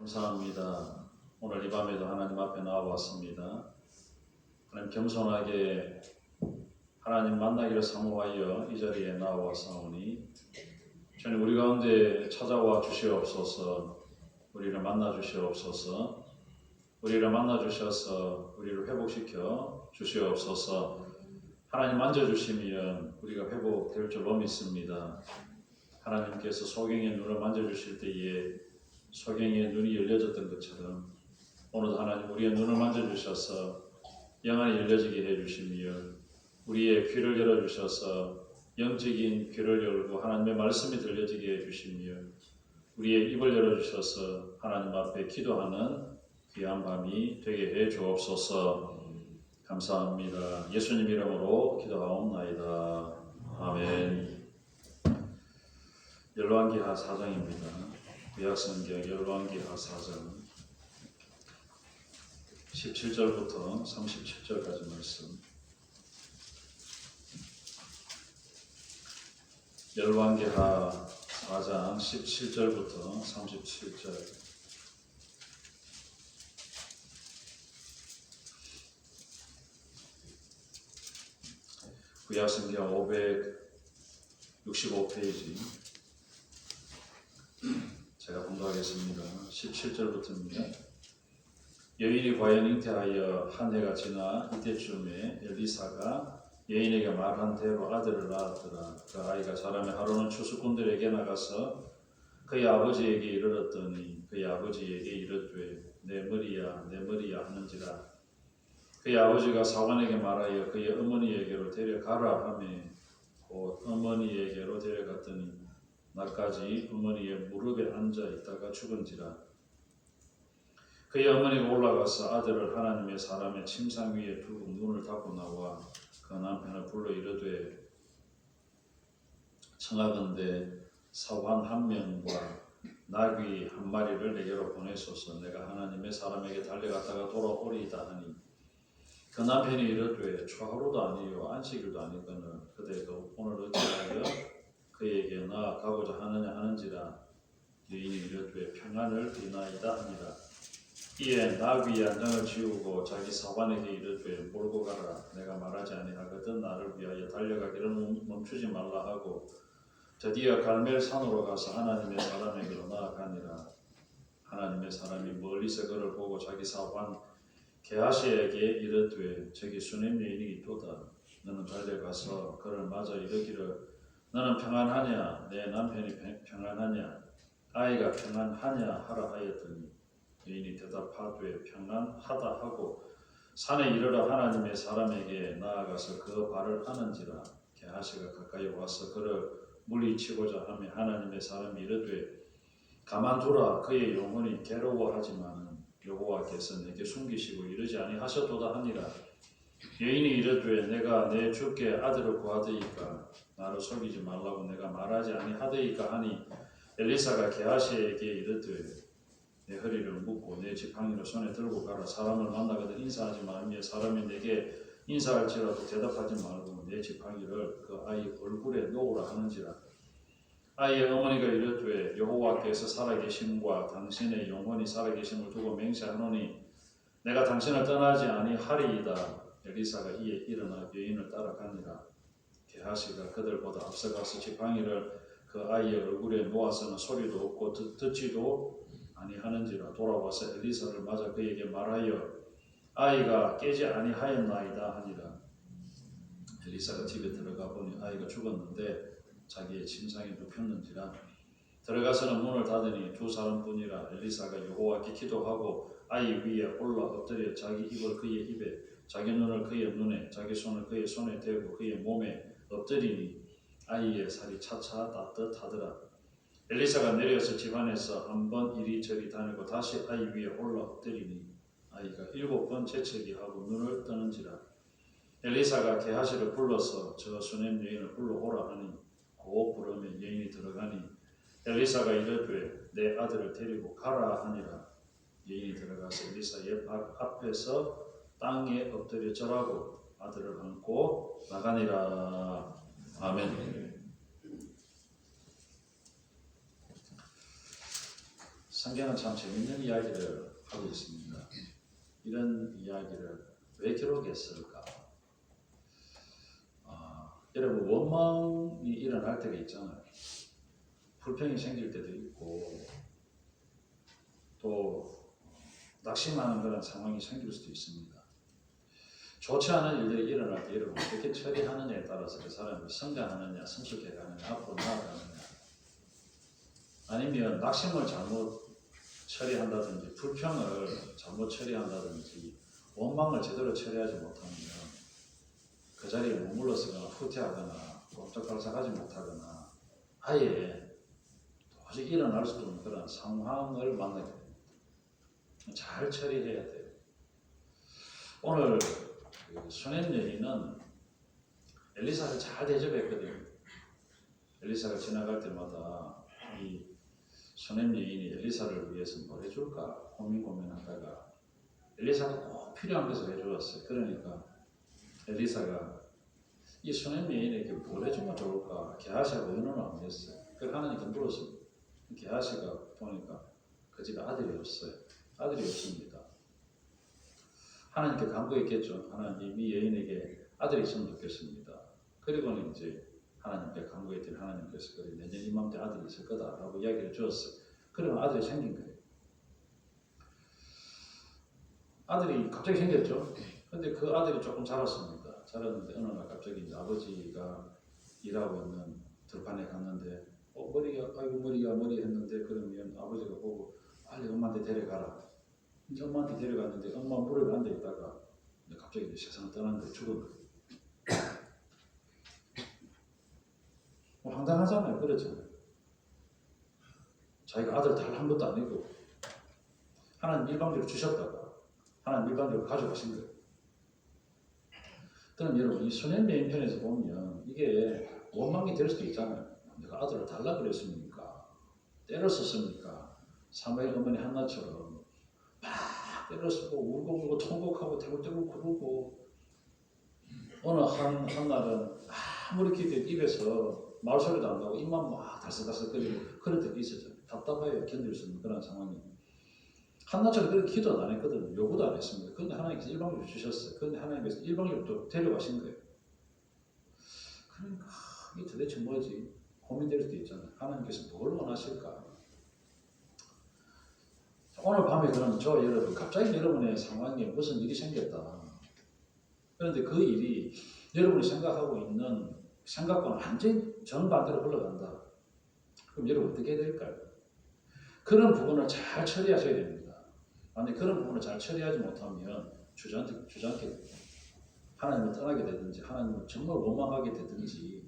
감사합니다. 오늘 이 밤에도 하나님 앞에 나와왔습니다. 하나님 겸손하게 하나님 만나기를 사모하여 이 자리에 나와왔사오니 주님 우리 가운데 찾아와 주시옵소서. 우리를 만나 주시옵소서. 우리를 만나 주셔서 우리를 회복시켜 주시옵소서. 하나님 만져주시면 우리가 회복될 줄로 믿습니다. 하나님께서 소경의 눈을 만져주실 때에 소경의 눈이 열려졌던 것처럼 오늘도 하나님 우리의 눈을 만져주셔서 영안이 열려지게 해주시며 우리의 귀를 열어주셔서 영적인 귀를 열고 하나님의 말씀이 들려지게 해주시며 우리의 입을 열어주셔서 하나님 앞에 기도하는 귀한 밤이 되게 해주옵소서. 감사합니다. 예수님 이름으로 기도하옵나이다. 아멘. 열왕기하 4장입니다. 구약성경 열왕기하 4장 17절부터 37절까지 말씀. 열왕기하 4장 17절부터 37절. 구약성경 565페이지 제가 공부하겠습니다. 17절부터입니다. 여인이 과연 잉태하여 한 해가 지나 이때쯤에 엘리사가 여인에게 말한 대로 아들을 낳았더라. 그 아이가 자라매 하루는 추수꾼들에게 나가서 그의 아버지에게 이르렀더니 그의 아버지에게 이르되 내 머리야 내 머리야 하는지라. 그의 아버지가 사관에게 말하여 그의 어머니에게로 데려가라 하매 곧 어머니에게로 데려갔더니 나까지 어머니의 무릎에 앉아 있다가 죽은지라. 그의 어머니가 올라가서 아들을 하나님의 사람의 침상 위에 두고 문을 닫고 나와 그 남편을 불러 이르되 청하건대 사관 한 명과 나귀 한 마리를 내게로 보내소서. 내가 하나님의 사람에게 달려갔다가 돌아오리이다 하니 그 남편이 이르되 초하루도 아니요 안식일도 아니거늘 그대도 오늘 어찌하여 그에게 나아가고자 하느냐 하는지라. 여인이 이르되 평안을 비나이다 하니라. 이에 나귀의 안장을 지우고 자기 사관에게 이르되 몰고 가라. 내가 말하지 아니하거든 나를 위하여 달려가기를 멈추지 말라 하고 드디어 갈멜 산으로 가서 하나님의 사람에게로 나아가니라. 하나님의 사람이 멀리서 그를 보고 자기 사관 게하시에게 이르되 저기 수넴 여인이 있도다. 너는 달려가서 그를 맞아 이르기를 너는 평안하냐 내 남편이 평안하냐 아이가 평안하냐 하라 하였더니 여인이 대답하되 평안하다 하고 산에 이르러 하나님의 사람에게 나아가서 그 발을 하는지라. 게하시가 가까이 와서 그를 물리치고자 하며 하나님의 사람이 이르되 가만두라. 그의 영혼이 괴로워하지만은 여호와께서 내게 숨기시고 이르지 아니하셨도다 하니라. 여인이 이르되 내가 내 주께 아들을 구하되이까 나를 속이지 말라고 내가 말하지 아니하되이까 하니 엘리사가 게하시에게 이르되 내 허리를 묶고 내 지팡이를 손에 들고 가라. 사람을 만나거든 인사하지 말며 사람이 내게 인사할지라도 대답하지 말고 내 지팡이를 그 아이 얼굴에 놓으라 하는지라. 아이의 어머니가 이르되 여호와께서 살아계심과 당신의 영혼이 살아계심을 두고 맹세하노니 내가 당신을 떠나지 아니하리이다. 엘리사가 이에 일어나 여인을 따라가니라. 게하시가 그들보다 앞서가서 지팡이를 그 아이의 얼굴에 놓아서는 소리도 없고 듣지도 아니하는지라. 돌아와서 엘리사를 맞아 그에게 말하여 아이가 깨지 아니하였나이다 하니라. 엘리사가 집에 들어가 보니 아이가 죽었는데 자기의 침상에 눕혔는지라. 들어가서는 문을 닫으니 두 사람뿐이라. 엘리사가 여호와께 기도하고 아이 위에 올라 엎드려 자기 입을 그의 입에 자기 눈을 그의 눈에 자기 손을 그의 손에 대고 그의 몸에 엎드리니 아이의 살이 차차 따뜻하더라. 엘리사가 내려서 집안에서 한 번 이리저리 다니고 다시 아이 위에 올라 엎드리니 아이가 7번 재채기 하고 눈을 뜨는지라. 엘리사가 게하시를 불러서 저 수넴 여인을 불러오라 하니 곧 부르며 여인이 들어가니 엘리사가 이르되 내 아들을 데리고 가라 하니라. 여인이 들어가서 엘리사의 발 앞에서 땅에 엎드려 절하고 아들을 안고 나가니라. 아멘. 성경은 참 재밌는 이야기를 하고 있습니다. 이런 이야기를 왜 기록했을까? 여러분, 원망이 일어날 때가 있잖아요. 불평이 생길 때도 있고 또 낙심하는 그런 상황이 생길 수도 있습니다. 좋지 않은 일들이 일어날 때 여러분 어떻게 처리하느냐에 따라서 그 사람이 성장하느냐, 성숙해가느냐, 앞으로 나아가느냐, 아니면 낙심을 잘못 처리한다든지 불평을 잘못 처리한다든지 원망을 제대로 처리하지 못하면 그 자리에 머물러서거나 후퇴하거나 꼼짝달싹하지 못하거나 아예 도저히 일어날 수 없는 그런 상황을 만나게 됩니다. 잘 처리해야 돼요. 오늘 수넴 여인은 엘리사를 잘 대접했거든요. 엘리사가 지나갈 때마다 이 수넴 여인이 엘리사를 위해서 뭘 해줄까 고민하다가 엘리사가 꼭 필요한 것을 해주었어요. 그러니까 엘리사가 이 수넴 여인에게 뭘 해주면 좋을까? 게하시하고 의논을 안 했어요. 그래서 하나님께 물었어요. 게하시가 보니까 그 집에 아들이 없어요. 아들이 없습니다. 하나님께 간구했겠죠. 하나님, 이 여인에게 아들이 있으면 좋겠습니다. 그리고는 이제 하나님께 간구했더니 하나님께서 그래, 내년 이맘때 아들이 있을 거다라고 이야기를 주었어요. 그러면 아들이 생긴 거예요. 아들이 갑자기 생겼죠. 근데 그 아들이 조금 자랐습니다. 자랐는데 어느 날 갑자기 이제 아버지가 일하고 있는 들판에 갔는데 머리가 아이고 머리 했는데 그러면 아버지가 보고 빨리 엄마한테 데려가라. 이제 엄마한테 데려갔는데 엄마 무릎에 앉아 있다가 갑자기 이제 세상을 떠난 거예요. 죽은 거예요. 황당하잖아요. 그렇잖아요. 자기가 아들 달 한 것도 아니고 하나님 일방적으로 주셨다가 하나님 일방적으로 가져가신 거예요. 그럼 여러분 이 수넴 여인 편에서 보면 이게 원망이 될 수도 있잖아요. 내가 아들을 달라 그랬습니까? 때렸었습니까? 사무엘 어머니 한나처럼 막 때렸고 울고 통곡하고 대굴대굴 구르고 어느 한 날은 아무리 기대도 입에서 말소리도 안 나고 입만 막 달싹달싹거리고 그럴 때도 있었죠. 답답해요. 견딜 수 없는 그런 상황이. 한나처럼 그렇게 기도 안 했거든요. 요구도 안 했습니다. 그런데 하나님께서 일방적으로 주셨어요. 그런데 하나님께서 일방적으로 또 데려가신 거예요. 그러니까 이게 도대체 뭐지? 고민될 수도 있잖아요. 하나님께서 뭘 원하실까? 오늘 밤에 그러면 여러분 갑자기 여러분의 상황에 무슨 일이 생겼다. 그런데 그 일이 여러분이 생각하고 있는 생각과는 완전히 정반대로 흘러간다. 그럼 여러분 어떻게 해야 될까요? 그런 부분을 잘 처리하셔야 됩니다. 만약 그런 부분을 잘 처리하지 못하면 주저앉게 됩니다. 하나님을 떠나게 되든지 하나님을 정말 원망하게 되든지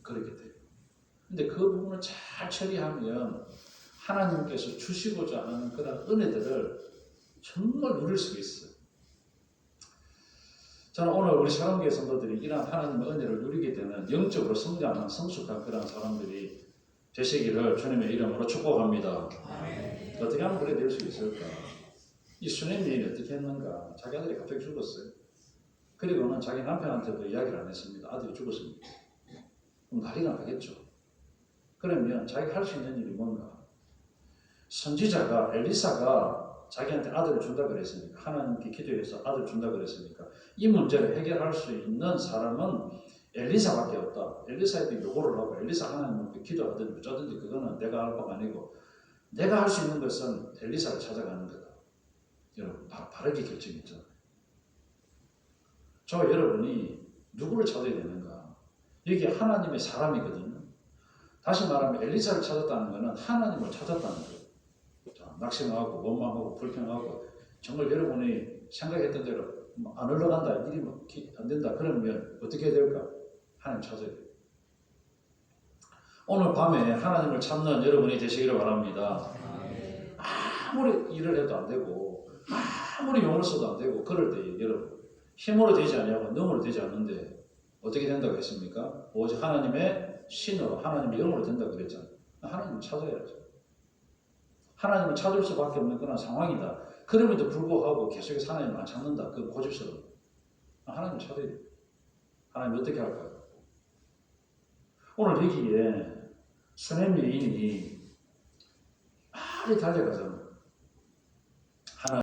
그렇게 돼요. 근데 그 부분을 잘 처리하면 하나님께서 주시고자 하는 그런 은혜들을 정말 누릴 수 있어요. 저는 오늘 우리 사랑교회 성도들이 이러한 하나님의 은혜를 누리게 되는 영적으로 성장하는 성숙한 그런 사람들이 되시기를 주님의 이름으로 축복합니다. 아멘. 어떻게 하면 그래 될 수 있을까? 이 수넴 여인이 어떻게 했는가? 자기 아들이 갑자기 죽었어요. 그리고는 자기 남편한테도 이야기를 안 했습니다. 아들이 죽었습니다. 그럼 난리가 나겠죠. 그러면 자기가 할 수 있는 일이 뭔가? 선지자가 엘리사가 자기한테 아들을 준다 그랬으니까 하나님께 기도해서 아들 준다 그랬으니까 이 문제를 해결할 수 있는 사람은 엘리사밖에 없다. 엘리사에게 요구를 하고 엘리사 하나님께 기도하든지 어쩌든지 그거는 내가 할 바가 아니고 내가 할 수 있는 것은 엘리사를 찾아가는 거다. 여러분 바르게 결정했잖아요. 저 여러분이 누구를 찾아야 되는가? 여기 하나님의 사람이거든요. 다시 말하면 엘리사를 찾았다는 것은 하나님을 찾았다는 거예요. 낙심하고 원망하고 불평하고 정말 여러분이 생각했던 대로 안 흘러간다, 일이 안 된다 그러면 어떻게 해야 될까? 하나님 찾아야 돼요. 오늘 밤에 하나님을 찾는 여러분이 되시기를 바랍니다. 아무리 일을 해도 안 되고 아무리 용을 써도 안 되고 그럴 때 여러분 힘으로 되지 아니하고 능으로 되지 않는데 어떻게 된다고 했습니까? 오직 하나님의 신으로 하나님의 영으로 된다고 그랬잖아요. 하나님을 찾아야죠. 하나님을 찾을 수밖에 없는 그런 상황이다. 그럼에도 불구하고 계속해서 하나님을 안 찾는다. 그건 고집스러워요. 하나님을 찾아야 돼요. 하나님 어떻게 할까요? 오늘 여기에 수넴 여인이 빨리 달려가잖아.